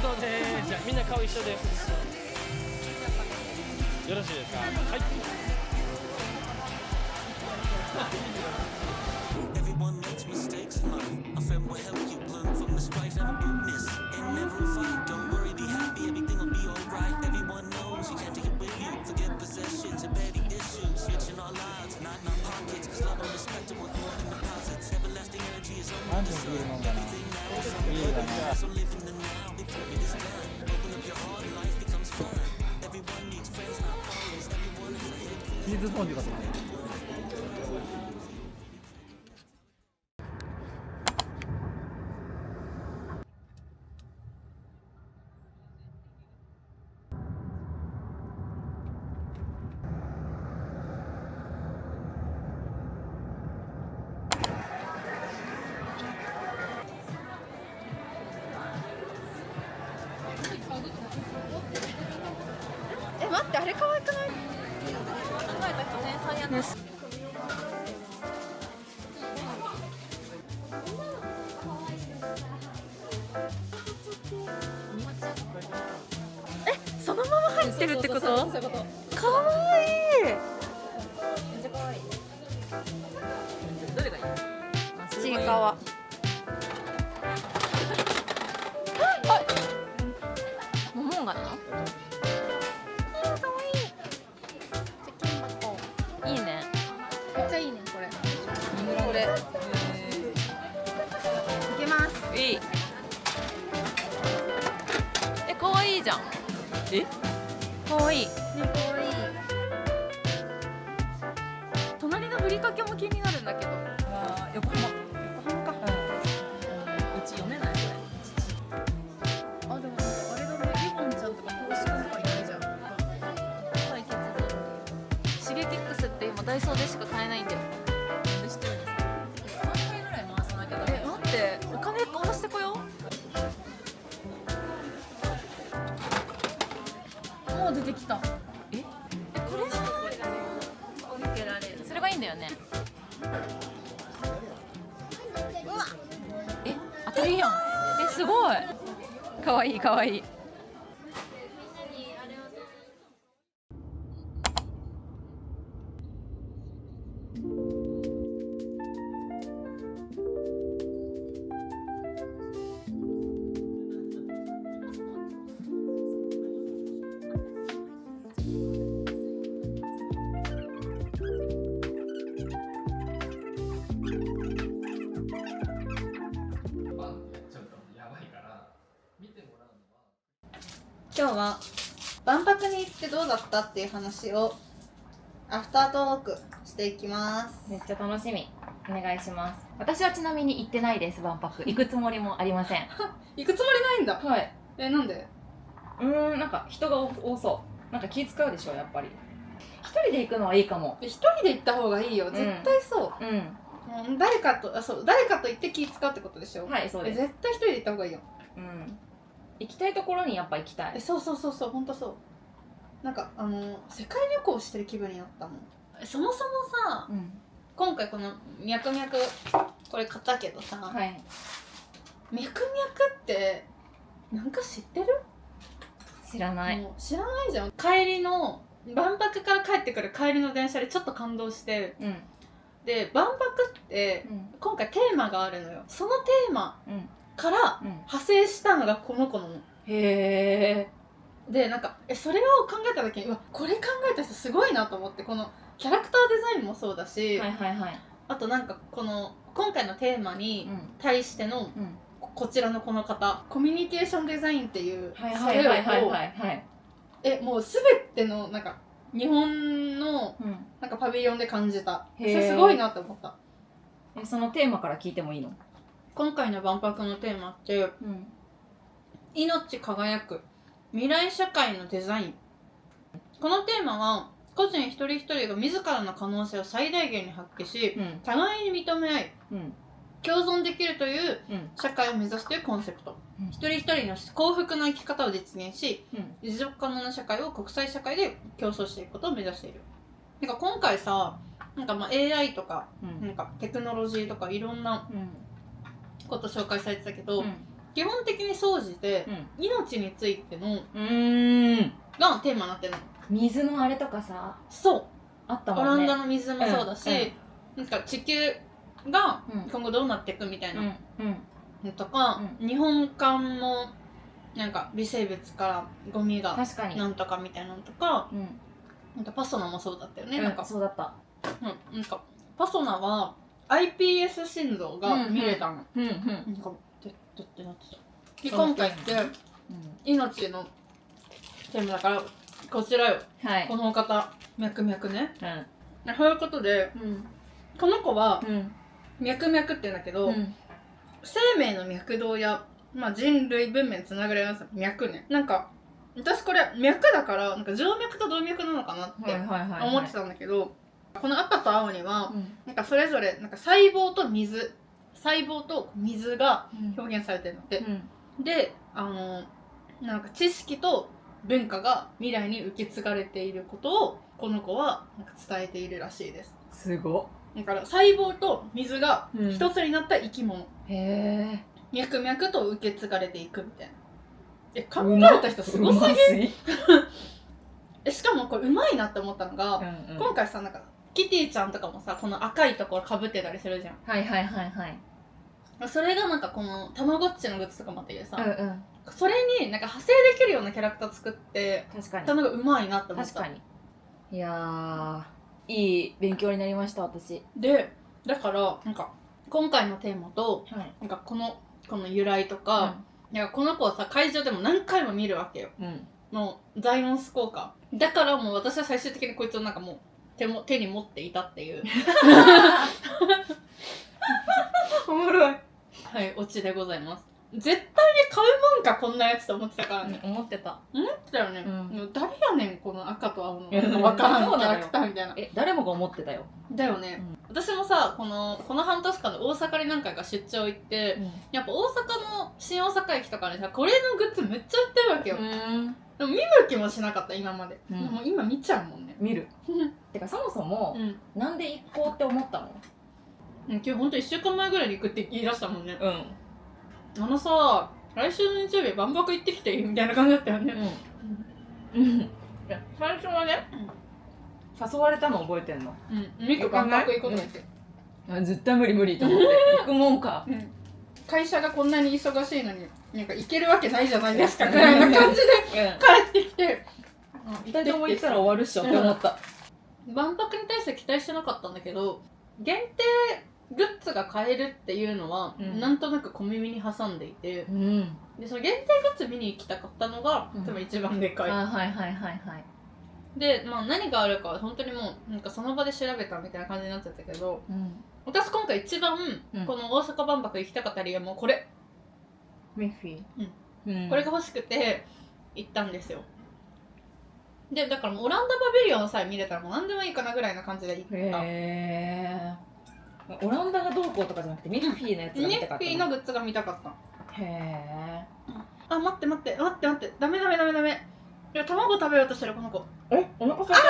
ので、じゃあみんな顔一緒です。よろしいですか。はい。Everyone makes mistakes in life. A friend will help you learn from the strife. Never be miss and never fight. Don't worry, be happy. Everything will be alright. Everyone knows you can't take it with you. Forget possessions and petty issues. Switching our lives, not in our pockets. Cause love and respect are worth more than deposits. Everlasting energy is only the sun. Everything now is something. So live in the now before it is done. Open up your heart and life becomes fun. Everyone needs friends, not followers. Everyone has a hidden feeling. チーズフォンデュがすごい。待って、あれ可愛くない？考えた人天才やな。そのまま入ってるってこと？かわいい。めっちゃ可愛い。どれがいい？ちいかわ。モモンガな？いいね。めっちゃいいねこれ。これ。いけます。いい。可愛いじゃん。可愛い。ね、可愛い。隣のふりかけも気になるんだけど。横浜。横浜か。うち読めないこれ。あ、でもなんかあれだね、リボンちゃんとか公式とかいないじゃん。対決で。シゲキックスって今ダイソーでしか買えないんだよ。なんで知ってるんですか。3回ぐらい回さなきゃダメ。待って、お金回してこよう。もう出てきた。これじゃない？受けられる。それがいいんだよね。うわ。当たりやん。すごい。可愛い可愛い。今日は万博に行ってどうだったっていう話をアフタートークしていきます。めっちゃ楽しみ。お願いします。私はちなみに行ってないです。万博行くつもりもありません。行くつもりないんだ。はい。なんで？なんか人が多そう。なんか気使うでしょやっぱり。一人で行くのはいいかも。一人で行った方がいいよ。絶対そう。誰かと行って気使うってことでしょ。はい、そうです。絶対一人で行った方がいいよ。行きたいところにやっぱ行きたい。そう本当そう。なんか世界旅行してる気分になったもん。そもそもさ、今回この脈々これ買ったけどさ、はい、脈々ってなんか知ってる？知らない。もう知らないじゃん。帰りの万博から帰ってくる帰りの電車でちょっと感動して、で万博って、今回テーマがあるのよ。そのテーマから派生したのがこの子なの。へー。でなんかそれを考えた時にこれ考えた人すごいなと思って、このキャラクターデザインもそうだし、あとなんかこの今回のテーマに対してのこちらのこの方、コミュニケーションデザインっていうそれをもう全てのなんか日本のなんかパビリオンで感じた。それすごいなと思った。そのテーマから聞いてもいいの？今回の万博のテーマって、命輝く未来社会のデザイン。このテーマは個人一人一人が自らの可能性を最大限に発揮し、互いに認め合い、共存できるという社会を目指すというコンセプト。一人一人の幸福な生き方を実現し、持続可能な社会を国際社会で競争していくことを目指している。なんか今回さ、なんかAI とか、なんかテクノロジーとかいろんなこと紹介されてたけど、基本的に総じてうん命についてのうーんがテーマになってるの。水のあれとかさそうあったもんねオランダの水もそうだし、なんか地球がうん今後どうなっていくみたいなうんのとか、日本館もなんか微生物からゴミが確かになんとかみたいなのとか、うんなんかパソナもそうだったよね、うんなんか、そうだったなんかパソナは iPS 心臓が見れたの、うんうんなんかドッてなってた。で今回って命のテーマだからこちらよ、はいこのお方脈々ね。うんそういうことでこの子はうん脈々って言うんだけど、うん生命の脈動や、まあ、人類文明につながるやつ脈ね。なんか私これ脈だからなんか静脈と動脈なのかなってはいはいはい思ってたんだけど、この赤と青にはうんなんかそれぞれなんか細胞と水が表現されてるので、でなんか知識と文化が未来に受け継がれていることをこの子はなんか伝えているらしいです。すごだから細胞と水がうん一つになった生き物、へえ脈々と受け継がれていくみたいな。考えた人すごすぎ。しかもこれうまいなって思ったのが、今回さなんかキティちゃんとかもさこの赤いところかぶってたりするじゃん。はいはいはいはいそれがなんかこのたまごっちのグッズとかもあってさ、うんそれになんか派生できるようなキャラクター作って確かにたのがうまいなって思った。確かにいやーいい勉強になりました私でだからなんか今回のテーマとはいなんかこの由来とか、なんかこの子はさ会場でも何回も見るわけよ。うんのザイオンス効果だからもう私は最終的にこいつをなんかもう手に持っていたっていうおもろいはいオチでございます。絶対に買うもんかこんなやつと思ってたからね。思ってた思ってたよね、うんもう誰やねんこの赤と青のうん分からんキそうなのよャラクターみたいな。誰もが思ってたよだよね、私もさこの半年間で大阪に何回か出張行って、やっぱ大阪の新大阪駅とかでさこれのグッズめっちゃ売ってるわけよ、でも見る気もしなかった今まで、うんでも今見ちゃうもんね。見るてかそもそもなんで行こうって思ったの今日ほんと1週間前ぐらいに行くって言い出したもんね。うんさ来週の日曜日万博行ってきてみたいな感じだったよね。うんいや最初はね、誘われたの覚えてんのミク万博行こうと思って、絶対無理無理と思って行くもんか会社がこんなに忙しいのになんか行けるわけないじゃないですかぐらいな感じで帰ってきて2人とも行ったら終わるっしょって思った万博に対して期待してなかったんだけど限定グッズが買えるっていうのは、なんとなく小耳に挟んでいて、でその限定グッズ見に行きたかったのが、多分一番でかい。はいはいはいはいで、まあ、何があるかは本当にもうなんかその場で調べたみたいな感じになっちゃったけど、私今回一番この大阪万博行きたかった理由はもうこれ、ミッフィーこれが欲しくて行ったんですよ。でだからもうオランダパビリオンさえ見れたらもう何でもいいかなぐらいな感じで行った。へーオランダがどうこうとかじゃなくてミッフィーのやつが見たかったミッフィーのグッズが見たかった。へあ、待ってダメいや卵食べようとしてるこの子。えお腹空い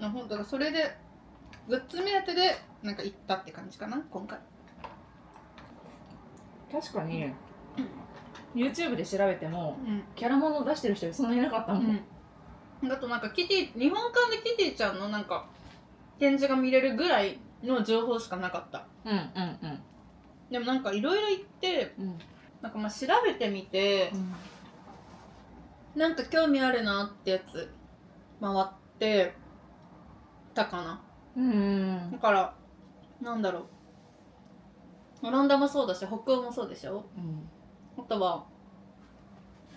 たほんとだそれでグッズ目当てでなんか行ったって感じかな今回。確かに YouTube で調べてもうんキャラモノ出してる人そんなにいなかったもんあとなんか日本館でキティちゃんのなんか展示が見れるぐらいの情報しかなかった。でもなんかいろいろ行ってなんかまあ調べてみて、なんか興味あるなってやつ回ってたかな。だからなんだろう、オランダもそうだし北欧もそうでしょ。あとは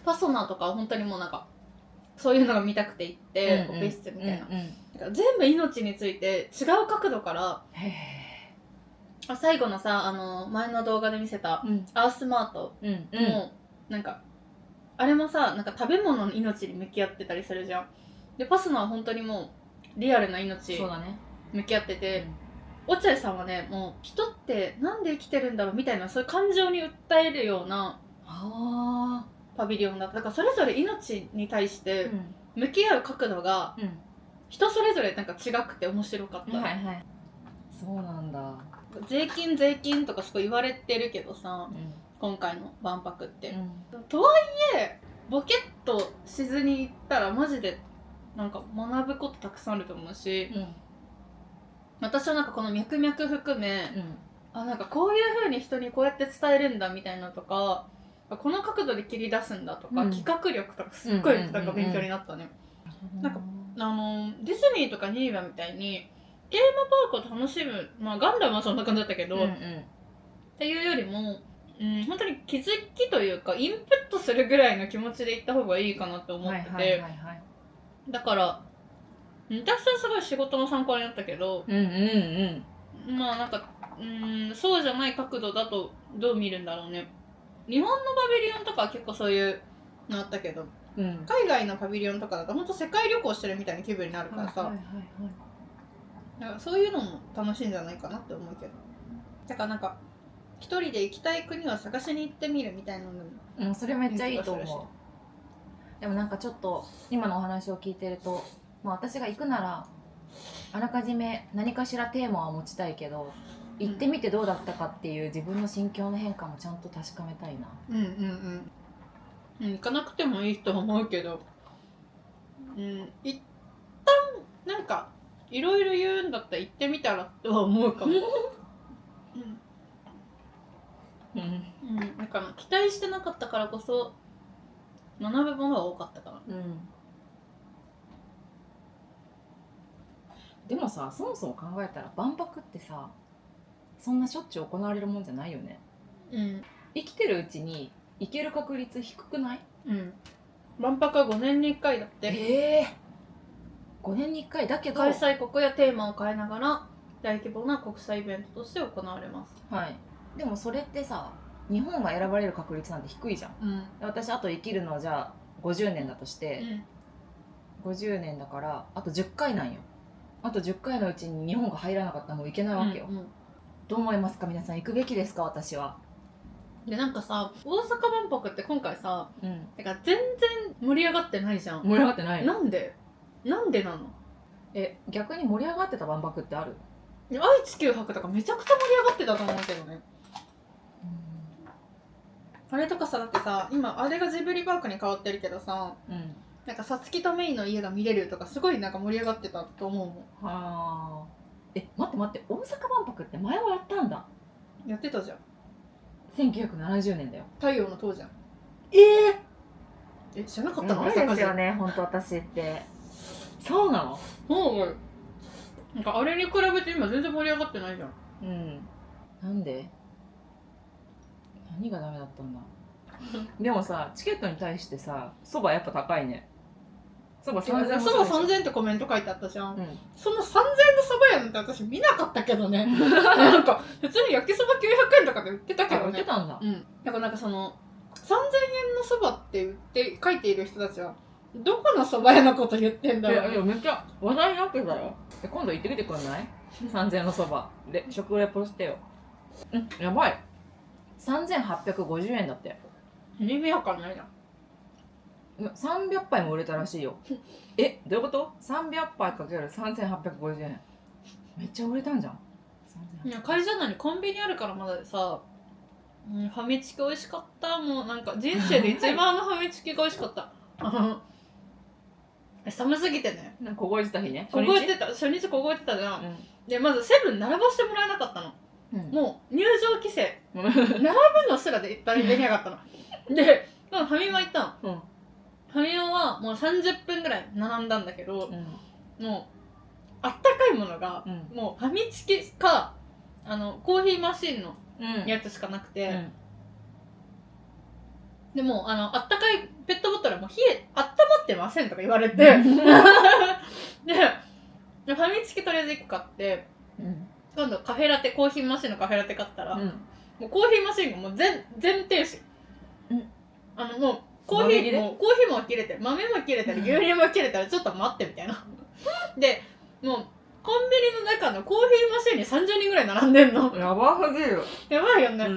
パソナとかは本当にもうなんかそういうのが見たくて行ってオペ室みたいな、だから全部命について違う角度から最後のさ前の動画で見せたアースマートもなんかあれもさなんか食べ物の命に向き合ってたりするじゃん。でパスナは本当にもうリアルな命向き合ってて、落合さんはねもう人ってなんで生きてるんだろうみたいなそういう感情に訴えるようなパビリオンだった。だからそれぞれ命に対して向き合う角度が人それぞれなんか違くて面白かった。そうなんだ。税金とかすごい言われてるけどさ、うん今回の万博って、うん、とはいえボケっとしずに行ったらマジでなんか学ぶことたくさんあると思うし、私はなんかこの脈々含め、あ、なんかこういう風に人にこうやって伝えるんだみたいなとか、この角度で切り出すんだとか、企画力とかすっごいなんか勉強になったね。なんかディズニーとかニーバみたいにテーマパークを楽しむ、まあガンダムはそんな感じだったけど、っていうよりも、本当に気づきというかインプットするぐらいの気持ちで行った方がいいかなって思ってて、だから私はすごい仕事の参考になったけど、まあなんかそうじゃない角度だとどう見るんだろうね。日本のパビリオンとかは結構そういうのあったけど、海外のパビリオンとかだと本当世界旅行してるみたいな気分になるからさ、だからそういうのも楽しいんじゃないかなって思うけど、だからなんか一人で行きたい国を探しに行ってみるみたいなのも、それめっちゃいいと思う。でもなんかちょっと今のお話を聞いてると、まあ、私が行くならあらかじめ何かしらテーマは持ちたいけど、行ってみてどうだったかっていう自分の心境の変化もちゃんと確かめたいな。行かなくてもいいと思うけど、一旦なんかいろいろ言うんだったら行ってみたらとは思うかも。だから期待してなかったからこそ学ぶものが多かったから。でもさ、そもそも考えたら万博ってさ、そんなしょっちゅう行われるもんじゃないよね。生きてるうちに行ける確率低くない？万博は5年に1回だって。5年に1回だけど開催国やテーマを変えながら大規模な国際イベントとして行われます。でもそれってさ、日本が選ばれる確率なんて低いじゃん。私あと生きるのじゃあ50年だとして、50年だからあと10回なんよ。あと10回のうちに日本が入らなかったらもう行けないわけよ。どう思いますか皆さん、行くべきですか？私は。でなんかさ、大阪万博って今回さ、だから全然盛り上がってないじゃん。盛り上がってない。なんでなの？逆に盛り上がってた万博ってある？愛・地球博とかめちゃくちゃ盛り上がってたと思うけどね。あれとかさ、だってさ、今あれがジブリパークに変わってるけどさ、なんかさつきとメイの家が見れるとかすごいなんか盛り上がってたと思うもん。待って、大阪万博って前はやったんだ。やってたじゃん。1970年だよ。太陽の塔じゃん。知らなかったの？ないですよね、本当私って。そうなの？なんかあれに比べて今全然盛り上がってないじゃん。なんで？何がダメだったんだでもさ、チケットに対してさ、そばやっぱ高いね。そば3000円。そば3000円ってコメント書いてあったじゃん。その3000円のそば屋なんて私見なかったけどね。なんか普通に焼きそば900円とかで売ってたけどね。売ってたんだ。だからなんかその3000円のそばって売って書いている人たちはどこのそば屋のこと言ってんだろう。いやめっちゃ話題になってたよ。今度行ってきてくんない？3000円のそばで食レポしてよ。やばい。3850円だって。意味わかんないな。300杯も売れたらしいよ。どういうこと？ 300 杯かける3850円。めっちゃ売れたんじゃん。いや、会社内にコンビニあるからまだでさ、ファミチキ美味しかった。もうなんか人生で一番ファミチキが美味しかった。寒すぎてね。凍えてた日ね。凍えてた。初日凍えてたじゃん。でまずセブン並ばしてもらえなかったの。もう入場規制並ぶのすらでできなかったの。でファミマ行ったの。ファミマはもう30分ぐらい並んだんだけど、もうあったかいものが、もうファミチキかコーヒーマシンのやつしかなくて、でもあったかいペットボトルはもう温まってませんとか言われてでファミチキとりあえず1個買って、今度カフェラテ、コーヒーマシンのカフェラテ買ったら、もうコーヒーマシンがもう全停止。もうコーヒーも切れてる、豆も切れてる、牛乳も切れてる、ちょっと待ってみたいな。でもうコンビニの中のコーヒーマシンに30人ぐらい並んでんの。やばすぎる。やばいよね。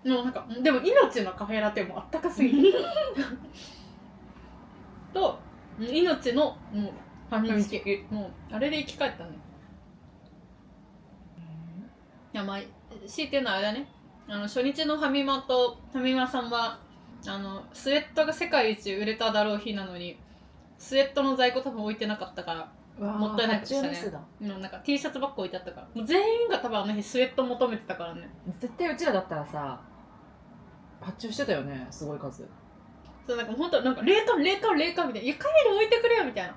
もうなんかでも命のカフェラテもあったかすぎると命のもうファミチキ、もうあれで生き返ったね。やまあ強いて言うのはあれだね、初日のファミマとファミマさんはスウェットが世界一売れただろう日なのにスウェットの在庫多分置いてなかったからもったいないことしたね。なんか T シャツばっか置いてあったから、もう全員が多分あの日スウェット求めてたからね。絶対うちらだったらさ発注してたよね、すごい数。そうなんか本当なんか冷感みたいな、いやカイロ置いてくれよみたいな。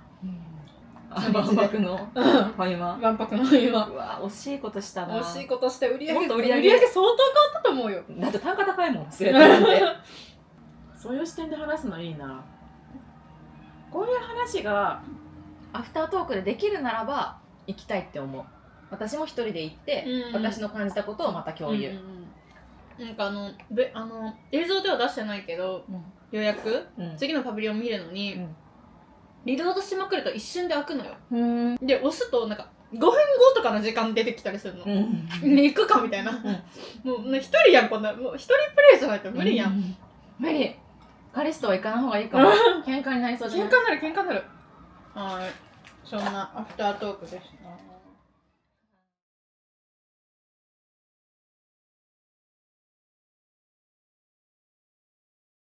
万博のファミマ、万博のファミマ、うわ惜しいことしたな。惜しいことして売り上げもっと売り上げ相当変わったと思うよ。だって単価高いもん、スウェットなんてそういう視点で話すのいいな。こういう話がアフタートークでできるならば行きたいって思う。私も一人で行って、私の感じたことをまた共有、なんか映像では出してないけど、予約、次のパビリオン見るのに、リロードしまくると一瞬で開くのよ。で押すとなんか5分後とかの時間出てきたりするの、行くかみたいな、もう一人やん、こんなもう一人プレイじゃないと無理やん、無理。彼氏とは行かない方がいいかも喧嘩になりそうじゃない？喧嘩になる。はい、そんなアフタートークでした。